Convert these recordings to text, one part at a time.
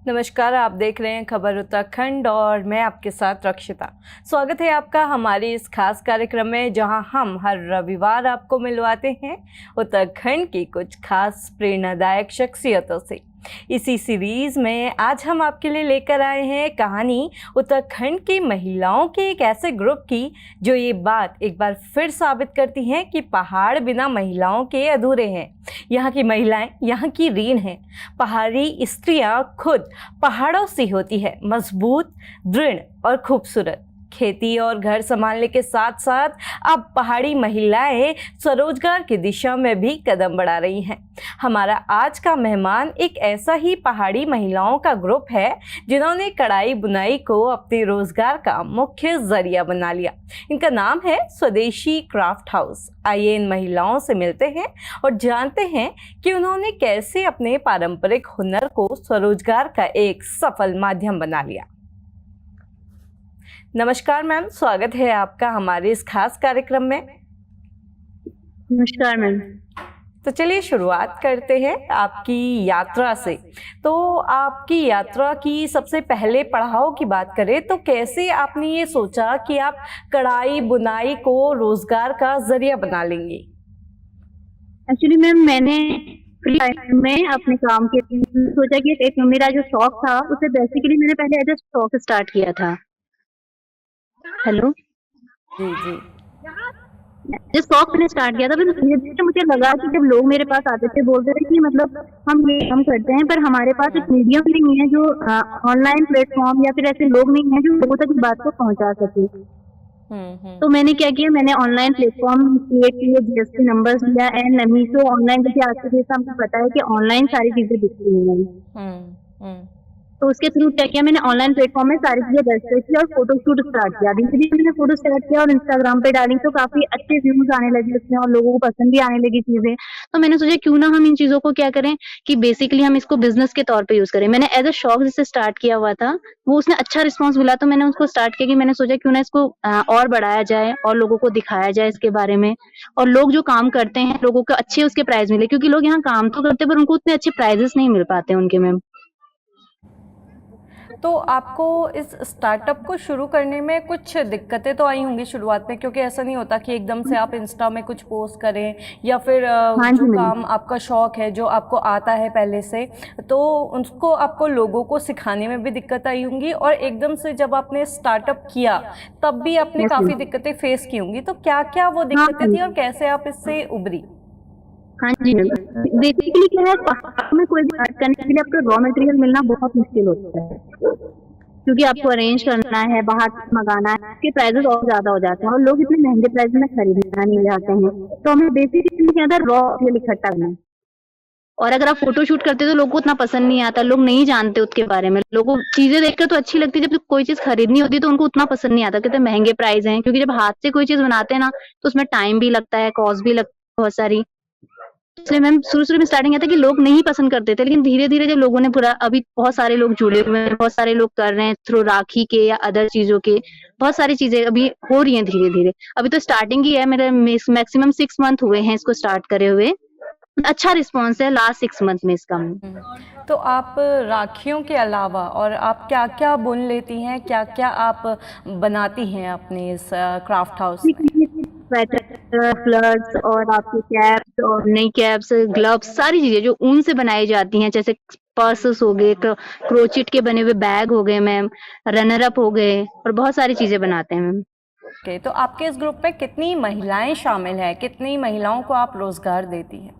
नमस्कार, आप देख रहे हैं खबर उत्तराखंड और मैं आपके साथ रक्षिता। स्वागत है आपका हमारे इस खास कार्यक्रम में, जहां हम हर रविवार आपको मिलवाते हैं उत्तराखंड की कुछ खास प्रेरणादायक शख्सियतों से। इसी सीरीज में आज हम आपके लिए लेकर आए हैं कहानी उत्तराखंड की महिलाओं के एक ऐसे ग्रुप की जो ये बात एक बार फिर साबित करती हैं कि पहाड़ बिना महिलाओं के अधूरे हैं। यहाँ की महिलाएं यहाँ की रीढ़ हैं। पहाड़ी स्त्रियां खुद पहाड़ों सी होती है, मजबूत, दृढ़ और खूबसूरत। खेती और घर संभालने के साथ साथ अब पहाड़ी महिलाएं स्वरोजगार की दिशा में भी कदम बढ़ा रही हैं। हमारा आज का मेहमान एक ऐसा ही पहाड़ी महिलाओं का ग्रुप है जिन्होंने कढ़ाई बुनाई को अपने रोजगार का मुख्य जरिया बना लिया। इनका नाम है स्वदेशी क्राफ्ट हाउस। आइए इन महिलाओं से मिलते हैं और जानते हैं कि उन्होंने कैसे अपने पारंपरिक हुनर को स्वरोजगार का एक सफल माध्यम बना लिया। नमस्कार मैम, स्वागत है आपका हमारे इस खास कार्यक्रम में। नमस्कार मैम। तो चलिए शुरुआत करते हैं आपकी यात्रा से। तो आपकी यात्रा की सबसे पहले पड़ाव की बात करें तो कैसे आपने ये सोचा कि आप कढ़ाई बुनाई को रोजगार का जरिया बना लेंगे? एक्चुअली मैम मैंने फ्री टाइम में अपने काम के सोचा कि एक मेरा जो शौक था उसे बेसिकली मैंने पहले एज अ शौक स्टार्ट किया था। हेलो जी जी। जिस शौक मैंने स्टार्ट किया था फिर धीरे धीरे मुझे लगा कि जब लोग मेरे पास आते थे बोलते थे कि मतलब हम ये काम करते हैं पर हमारे पास एक मीडियम नहीं है जो ऑनलाइन प्लेटफॉर्म या फिर ऐसे लोग नहीं है जो लोगों तक इस बात को पहुंचा सके। तो मैंने क्या किया, मैंने ऑनलाइन प्लेटफॉर्म क्रिएट किए, जीएसटी नंबर लिया एंड मीशो ऑनलाइन, जैसे आज के जैसा हमको पता है कि ऑनलाइन सारी चीजें दिखती हैं। तो उसके थ्रू क्या किया, मैंने ऑनलाइन प्लेटफॉर्म में सारी चीजें रजिस्टर की और फोटो शूट स्टार्ट किया। धीरे धीरे मैंने फोटो स्टार्ट किया और इंस्टाग्राम पे डाली तो काफी अच्छे व्यूज आने लगे उसमें और लोगों को पसंद भी आने लगी चीजें। तो मैंने सोचा क्यों ना हम इन चीजों को क्या करें कि बेसिकली हम इसको बिजनेस के तौर पे यूज करें। मैंने एज अ शौक जिससे स्टार्ट किया हुआ था वो उसने अच्छा रिस्पॉन्स मिला तो मैंने उसको स्टार्ट किया कि मैंने सोचा क्यों ना इसको और बढ़ाया जाए और लोगों को दिखाया जाए इसके बारे में। और लोग जो काम करते हैं लोगों को अच्छे उसके प्राइस मिले, क्योंकि लोग यहाँ काम तो करते पर उनको उतने अच्छे प्राइजेस नहीं मिल पाते उनके मैम। तो आपको इस स्टार्टअप को शुरू करने में कुछ दिक्कतें तो आई होंगी शुरुआत में, क्योंकि ऐसा नहीं होता कि एकदम से आप इंस्टा में कुछ पोस्ट करें या फिर जो काम आपका शौक है जो आपको आता है पहले से, तो उसको आपको लोगों को सिखाने में भी दिक्कत आई होंगी। और एकदम से जब आपने स्टार्टअप किया तब भी आपने काफ़ी दिक्कतें फेस की होंगी। तो क्या क्या वो दिक्कतें थी और कैसे आप इससे उभरी? हाँ जी मैम, बेसिकली क्या है, पहाड़ में कोई भी आर्ट करने के लिए आपको रॉ मटेरियल मिलना बहुत मुश्किल होता है, क्योंकि आपको अरेंज करना है, बाहर से मंगाना है, इसके प्राइसेस और ज्यादा हो जाते हैं और लोग इतने महंगे प्राइस में खरीदना नहीं चाहते हैं। तो हमें बेसिकली क्या था, रॉ मटेरियल इकट्ठा करना है। और अगर आप फोटो शूट करते तो लोगों को उतना पसंद नहीं आता, लोग नहीं जानते उसके बारे में। लोगों को चीजें देखकर तो अच्छी लगती है, जब कोई चीज खरीदनी होती है तो उनको उतना पसंद नहीं आता, कहते महंगे प्राइस हैं। क्योंकि जब हाथ से कोई चीज बनाते हैं ना तो उसमें टाइम भी लगता है, कॉस्ट भी लगती है बहुत सारी। इसलिए मैम शुरू में स्टार्टिंग आता कि लोग नहीं पसंद करते थे, लेकिन धीरे धीरे जब लोगों ने पूरा, अभी बहुत सारे लोग जुड़े हुए हैं, बहुत सारे लोग कर रहे हैं थ्रू राखी के या अदर चीजों के, बहुत सारी चीजें अभी हो रही हैं धीरे धीरे। अभी तो स्टार्टिंग ही है, मेरे मैक्सिमम 6 मंथ हुए हैं इसको स्टार्ट करे हुए। अच्छा रिस्पॉन्स है लास्ट 6 मंथ में इसका। तो आप राखियों के अलावा और आप क्या क्या बुन लेती हैं, क्या क्या आप बनाती हैं अपने इस क्राफ्ट हाउस में? स्वेटर, फ्लर्स और आपके कैप्स और नई कैप्स, ग्लव्स, सारी चीजें जो ऊन से बनाई जाती हैं, जैसे पर्सेस हो गए, क्रोचिट के बने हुए बैग हो गए मैम, रनर अप हो गए, और बहुत सारी चीजें बनाते हैं मैम। ओके, तो आपके इस ग्रुप में कितनी महिलाएं शामिल हैं, कितनी महिलाओं को आप रोजगार देती हैं?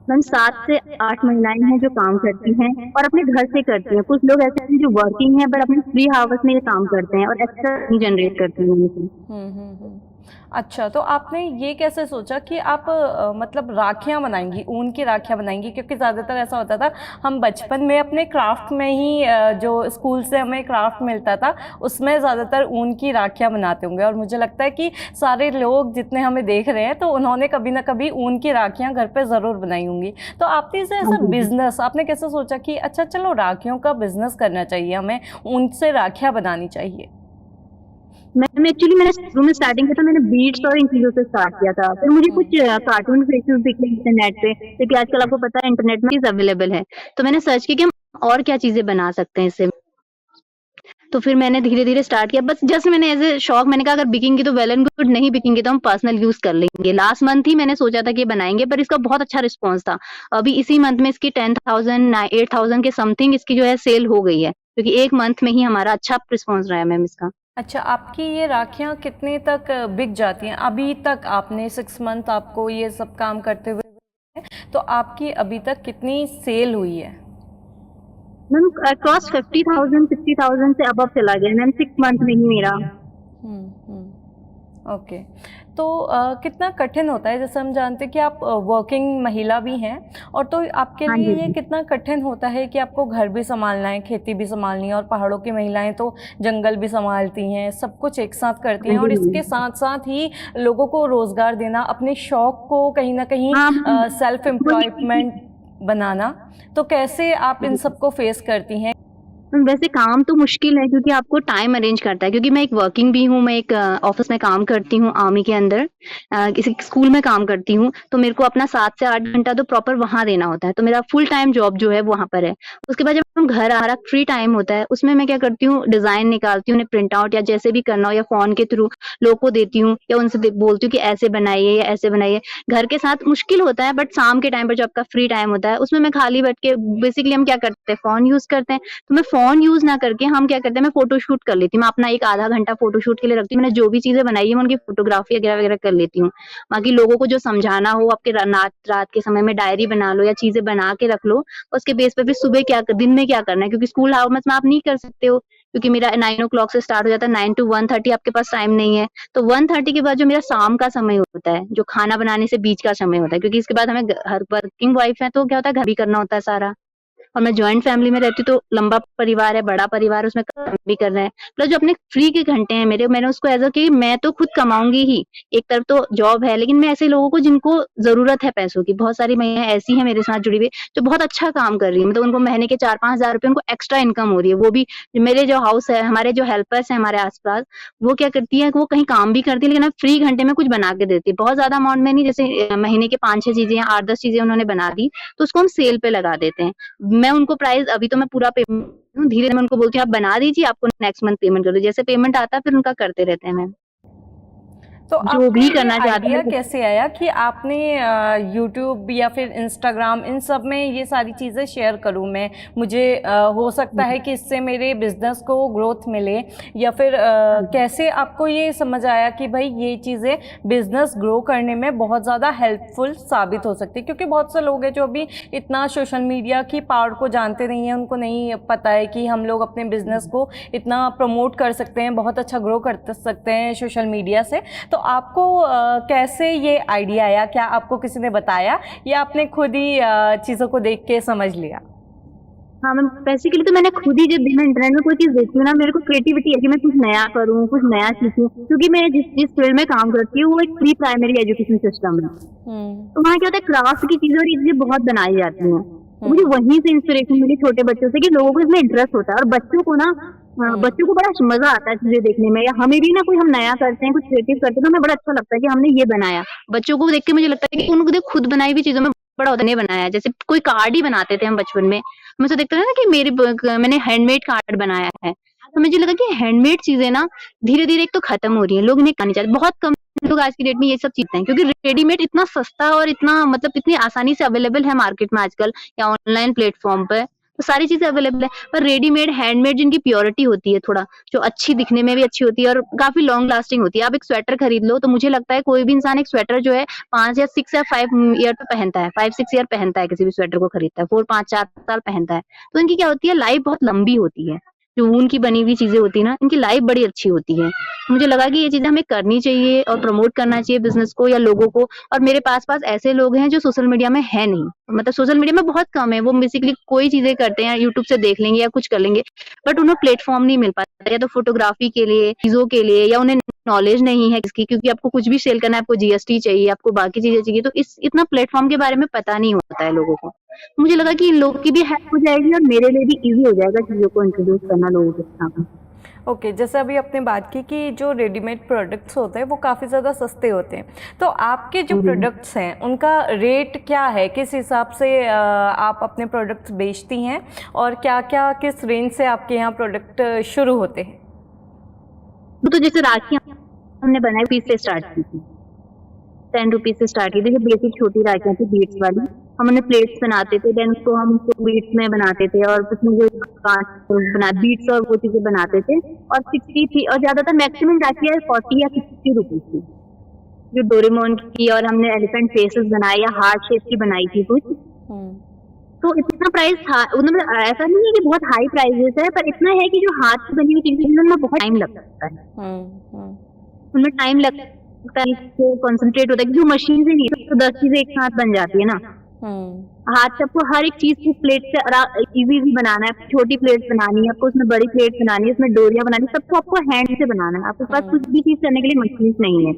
मैम 7 से 8 महिलाएं हैं जो काम करती हैं और अपने घर से करती हैं। कुछ लोग ऐसे हैं जो वर्किंग हैं पर अपने फ्री आवर्स में ये काम करते हैं और एक्स्ट्रा जनरेट करती हैं। अच्छा, तो आपने ये कैसे सोचा कि आप मतलब राखियाँ बनाएंगी, ऊन की राखियाँ बनाएंगी? क्योंकि ज़्यादातर ऐसा होता था, हम बचपन में अपने क्राफ्ट में ही जो स्कूल से हमें क्राफ्ट मिलता था उसमें ज़्यादातर ऊन की राखियाँ बनाते होंगे। और मुझे लगता है कि सारे लोग जितने हमें देख रहे हैं तो उन्होंने कभी ना कभी ऊन की राखियाँ घर पे ज़रूर बनाई होंगी। तो आपने इसे ऐसा बिजनेस, आपने कैसे सोचा कि अच्छा चलो राखियों का बिजनेस करना चाहिए, हमें ऊन से राखियाँ बनानी चाहिए? मैंने शुरू में स्टार्टिंग किया था, मैंने बीट्स और इन चीजों से स्टार्ट किया था। फिर मुझे कुछ कार्टून फेसेस दिखे इंटरनेट पे, क्योंकि आजकल आपको पता है इंटरनेट में चीज अवेलेबल है। तो मैंने सर्च किया कि हम और क्या चीजें बना सकते हैं इससे। तो फिर मैंने धीरे-धीरे स्टार्ट किया, बस जस्ट मैंने एज़ अ शौक मैंने कहा अगर बिकेंगी तो वेल एंड गुड, नहीं बिकेंगी तो हम पर्सनल यूज़ कर लेंगे। लास्ट मंथ ही मैंने सोचा था कि बनाएँगे, पर इसका बहुत अच्छा रिस्पॉन्स था। अभी इसी मंथ में इसकी 10,000 8,000 के समथिंग इसकी जो है सेल हो गई है, क्योंकि 1 मंथ में ही हमारा अच्छा रिस्पॉन्स रहा है मैम इसका। अच्छा, आपकी ये राखियाँ कितने तक बिक जाती हैं? अभी तक आपने 6 मंथ आपको ये सब काम करते हुए हुए हैं, तो आपकी अभी तक कितनी सेल हुई है? मैम क्रॉस 50,000 60,000 से अबव चला गया मैम 6 मंथ में ही मेरा। ओके। तो कितना कठिन होता है, जैसे हम जानते हैं कि आप वर्किंग महिला भी हैं, और तो आपके हाँ लिए जी। ये कितना कठिन होता है कि आपको घर भी संभालना है, खेती भी संभालनी है, और पहाड़ों की महिलाएं तो जंगल भी संभालती हैं, सब कुछ एक साथ करती हाँ हैं, और जी, इसके साथ साथ ही लोगों को रोज़गार देना, अपने शौक को कहीं ना कहीं हाँ मैम सेल्फ वही एम्प्लॉयमेंट बनाना, तो कैसे आप इन सबको फेस करती हैं? वैसे काम तो मुश्किल है क्योंकि आपको टाइम अरेंज करता है, क्योंकि मैं एक वर्किंग भी हूँ, मैं एक ऑफिस में काम करती हूँ आर्मी के अंदर, किसी स्कूल में काम करती हूँ, तो मेरे को अपना 7 से 8 घंटा तो प्रॉपर वहाँ देना होता है, तो मेरा फुल टाइम जॉब जो है वहाँ पर है। उसके बाद जब हम घर हमारा फ्री टाइम होता है उसमें मैं क्या करती हूँ, डिजाइन निकालती हूँ, उन्हें प्रिंट आउट या जैसे भी करना हो या फोन के थ्रू लोगों को देती हूँ या उनसे बोलती हूँ कि ऐसे बनाइए या ऐसे बनाइए। घर के साथ मुश्किल होता है, बट शाम के टाइम पर जो आपका फ्री टाइम होता है उसमें मैं खाली बैठ के बेसिकली हम क्या करते हैं, फोन यूज करते हैं। तो मैं फोन यूज ना करके हम क्या करते हैं, मैं फोटो शूट कर लेती हूँ, मैं अपना एक आधा घंटा फोटो शूट के लिए रखती हूँ। मैंने जो भी चीजें बनाई है मैं उनकी फोटोग्राफी वगैरह वगैरह कर लेती हूँ। बाकी लोगों को जो समझाना हो आपके रात रात के समय में डायरी बना लो या चीजें बना के रख लो, उसके बेस पे फिर सुबह क्या दिन में क्या करना है, क्योंकि स्कूल आवर्स में आप नहीं कर सकते हो, क्योंकि मेरा 9 o'clock से स्टार्ट हो जाता है, 9 to 1:30 आपके पास टाइम नहीं है। तो 1:30 के बाद जो मेरा शाम का समय होता है, जो खाना बनाने से बीच का समय होता है, क्योंकि इसके बाद हमें हर वर्किंग वाइफ है तो क्या होता है घर भी करना होता है सारा, और मैं जॉइंट फैमिली में रहती हूँ तो लंबा परिवार है, बड़ा परिवार है, उसमें काम भी कर रहे हैं। प्लस जो अपने फ्री के घंटे हैं मेरे, मैंने उसको एज़ अ कि मैं तो खुद कमाऊँगी ही। एक तरफ तो जॉब है, लेकिन मैं ऐसे लोगों को जिनको ज़रूरत है पैसों की, बहुत सारी महिलाएँ ऐसी हैं मेरे साथ जुड़ी हुई, जो बहुत अच्छा काम कर रही हैं। मतलब उनको महीने के 4-5 हज़ार रुपए उनको एक्स्ट्रा इनकम हो रही है। वो भी मेरे जो हाउस है, हमारे जो हेल्पर्स हैं हमारे आस-पास, वो क्या करती हैं, वो कहीं काम भी करती है, लेकिन फ्री घंटे में कुछ बना के देती है। बहुत ज़्यादा अमाउंट में नहीं, जैसे महीने के 5-6 चीज़ें या 8-10 चीज़ें उन्होंने बना दी, तो उसको हम सेल पे लगा देते हैं। मैं उनको प्राइस अभी तो मैं पूरा पेमेंट धीरे मैं उनको बोलती हूँ आप बना दीजिए, आपको नेक्स्ट मंथ पेमेंट कर दो, जैसे पेमेंट आता है फिर उनका करते रहते हैं मैम, तो जो आपको भी ये करना चाहते आइडिया हैं। कैसे आया कि आपने यूट्यूब या फिर इंस्टाग्राम इन सब में ये सारी चीज़ें शेयर करूं मैं, मुझे हो सकता है कि इससे मेरे बिजनेस को ग्रोथ मिले, या फिर कैसे आपको ये समझ आया कि भाई ये चीज़ें बिजनेस ग्रो करने में बहुत ज़्यादा हेल्पफुल साबित हो सकती है? क्योंकि बहुत से लोग हैं जो अभी इतना सोशल मीडिया की पावर को जानते नहीं हैं, उनको नहीं पता है कि हम लोग अपने बिजनेस को इतना प्रमोट कर सकते हैं, बहुत अच्छा ग्रो कर सकते हैं सोशल मीडिया से। तो आपको कैसे ये आइडिया आया? क्या आपको किसी ने बताया या आपने खुद ही चीज़ों को देख के समझ लिया? हाँ मैम, बेसिकली तो मैंने खुद ही जब मैं इंटरनेट में कोई चीज़ देखती हूँ ना, मेरे को क्रिएटिविटी है कि मैं कुछ नया करूँ, कुछ नया सीखूँ, क्योंकि मैं जिस फील्ड में काम करती हूँ वो एक प्री प्राइमरी एजुकेशन सिस्टम है। तो वहाँ क्या होता है, क्राफ्ट की चीज़ें और ये चीज़ें बहुत बनाई जाती हैं। तो मुझे वहीं से इंस्पिरेशन मिली छोटे बच्चों से, कि लोगों को इसमें इंटरेस्ट होता है, और बच्चों को ना बच्चों को बड़ा मजा आता है चीजें देखने में, या हमें भी ना कोई हम नया करते हैं, कुछ क्रिएटिव करते हैं, तो हमें बड़ा अच्छा लगता है कि हमने ये बनाया। बच्चों को देख के मुझे लगता है कि उनको देख खुद बनाई हुई चीजों में बड़ा होता नहीं बनाया। जैसे कोई कार्ड ही बनाते थे हम बचपन में, हमें तो देखते थे ना कि मैंने हैंडमेड कार्ड बनाया है, तो मुझे लगा कि हैंडमेड चीजें ना धीरे धीरे एक तो खत्म हो रही है, लोग इन्हें खानी चाहते, बहुत कम लोग आज की डेट में ये सब चीजें हैं, क्योंकि रेडीमेड इतना सस्ता और इतना मतलब इतनी आसानी से अवेलेबल है मार्केट में आजकल या ऑनलाइन प्लेटफॉर्म पर, तो सारी चीजें अवेलेबल है। पर रेडीमेड हैंडमेड जिनकी प्योरिटी होती है थोड़ा, जो अच्छी दिखने में भी अच्छी होती है और काफी लॉन्ग लास्टिंग होती है। आप एक स्वेटर खरीद लो, तो मुझे लगता है कोई भी इंसान एक स्वेटर जो है 5 या 6 या 5 ईयर पे पहनता है, 5-6 ईयर पहनता है, किसी भी स्वेटर को खरीदता है 4-5-4 साल पहनता है। तो इनकी क्या होती है, लाइफ बहुत लंबी होती है। जो ऊन की बनी हुई चीजें होती है ना, इनकी लाइफ बड़ी अच्छी होती है। मुझे लगा कि ये चीजें हमें करनी चाहिए और प्रमोट करना चाहिए बिजनेस को या लोगों को। और मेरे पास ऐसे लोग हैं जो सोशल मीडिया में है नहीं, मतलब सोशल मीडिया में बहुत कम है, वो बेसिकली कोई चीजें करते हैं यूट्यूब से देख लेंगे या कुछ कर लेंगे, बट उन्हें प्लेटफॉर्म नहीं मिल पाता, या तो फोटोग्राफी के लिए चीजों के लिए, या उन्हें नॉलेज नहीं है इसकी, क्योंकि आपको कुछ भी सेल करना है, आपको जीएसटी चाहिए, आपको बाकी चीजें चाहिए, तो इस इतना प्लेटफॉर्म के बारे में पता नहीं होता है लोगों को। मुझे लगा कि इन लोगों की भी हेल्प हो जाएगी और मेरे लिए भी इजी हो जाएगा चीजों को इंट्रोड्यूस करना लोगों के सामने। ओके जैसे अभी आपने बात की कि जो रेडीमेड प्रोडक्ट्स होते हैं वो काफ़ी ज़्यादा सस्ते होते हैं, तो आपके जो प्रोडक्ट्स हैं उनका रेट क्या है, किस हिसाब से आप अपने प्रोडक्ट्स बेचती हैं और क्या क्या किस रेंज से आपके यहाँ प्रोडक्ट शुरू होते हैं? तो जैसे राखी हमने बनाई पीस से स्टार्ट की थी, 10 रुपीज से स्टार्ट की थी। जो बेसिक छोटी राखियाँ थी बीट्स वाली, हम उन्हें प्लेट्स बनाते थे, देन उसको हम बीट्स में बनाते थे और उसमें जो बना बीट्स और वो चीजें बनाते थे। और 60 थी और ज्यादातर मैक्सिमम राखियाँ 40 या 60 रुपीज थी, जो डोरेमोन की, और हमने एलिफेंट फेसेस बनाए या हार्ट शेप की बनाई थी कुछ। तो इतना प्राइस था, मतलब ऐसा नहीं है कि बहुत हाई प्राइसेस है, पर इतना है कि जो हाथ से बनी हुई चीजें उनमें बहुत टाइम लगता है, उनमें टाइम लगता है, तो कंसंट्रेट होता है, जो मशीन से नहीं है तो 10 चीजें एक साथ बन जाती है ना। हाथ से आपको हर एक चीज को प्लेट से इजी बनाना है, छोटी प्लेट बनानी है आपको, उसमें बड़ी प्लेट बनानी है, उसमें डोरिया बनानी है, सबको आपको हैंड से बनाना है। आपके पास कुछ भी चीज करने के लिए मशीन नहीं है,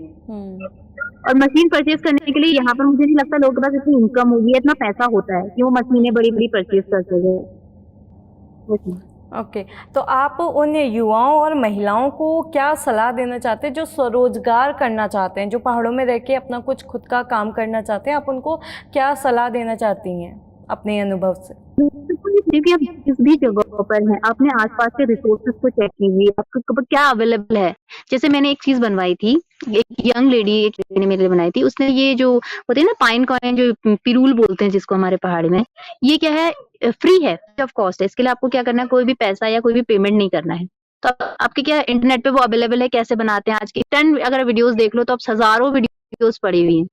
और मशीन परचेज करने के लिए यहाँ पर मुझे नहीं लगता लोगों के पास इतनी इनकम होगी, इतना पैसा होता है कि वो मशीनें बड़ी बड़ी परचेज कर सके। ओके तो आप उन युवाओं और महिलाओं को क्या सलाह देना चाहते हैं जो स्वरोजगार करना चाहते हैं, जो पहाड़ों में रह के अपना कुछ खुद का काम करना चाहते हैं, आप उनको क्या सलाह देना चाहती हैं अपने अनुभव से? क्योंकि आप जिस भी जगह पर हैं, अपने आसपास के रिसोर्सेज को चेक कीजिए, आपको क्या अवेलेबल है। जैसे मैंने एक चीज बनवाई थी, एक यंग लेडी ने मेरे लिए बनाई थी, उसने ये जो होते हैं ना पाइन कॉइन, जो पिरूल बोलते हैं जिसको हमारे पहाड़ी में, ये क्या है, फ्री है, ऑफ कॉस्ट है। इसके लिए आपको क्या करना है, कोई भी पैसा या कोई भी पेमेंट नहीं करना है। तो आपके क्या इंटरनेट पे वो अवेलेबल है, कैसे बनाते हैं आज के 10 अगर वीडियोस देख लो तो आप हजारों वीडियोस पड़ी हुई हैं,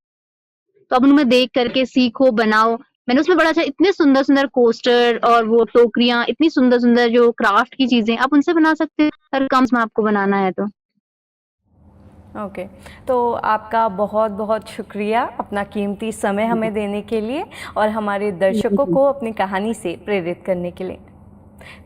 तो आप उनमें देख करके सीखो, बनाओ। मैंने उसमें बड़ा अच्छा, इतने सुंदर सुंदर कोस्टर और वो टोकरियां, इतनी सुंदर सुंदर जो क्राफ्ट की चीजें आप उनसे बना सकते हैं, हर काम में आपको बनाना है तो। ओके तो आपका बहुत बहुत शुक्रिया अपना कीमती समय हमें देने के लिए और हमारे दर्शकों को अपनी कहानी से प्रेरित करने के लिए।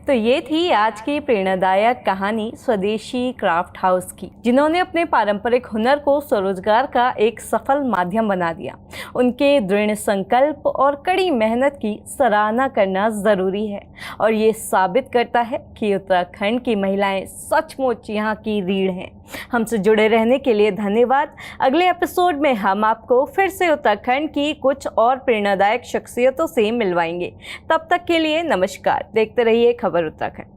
तो ये थी आज की प्रेरणादायक कहानी स्वदेशी क्राफ्ट हाउस की, जिन्होंने अपने पारंपरिक हुनर को स्वरोजगार का एक सफल माध्यम बना दिया। उनके दृढ़ संकल्प और कड़ी मेहनत की सराहना करना ज़रूरी है और ये साबित करता है कि उत्तराखंड की महिलाएं सचमुच यहाँ की रीढ़ हैं। हमसे जुड़े रहने के लिए धन्यवाद। अगले एपिसोड में हम आपको फिर से उत्तराखंड की कुछ और प्रेरणादायक शख्सियतों से मिलवाएंगे। तब तक के लिए नमस्कार। देखते रहिए खबर उत्तराखंड।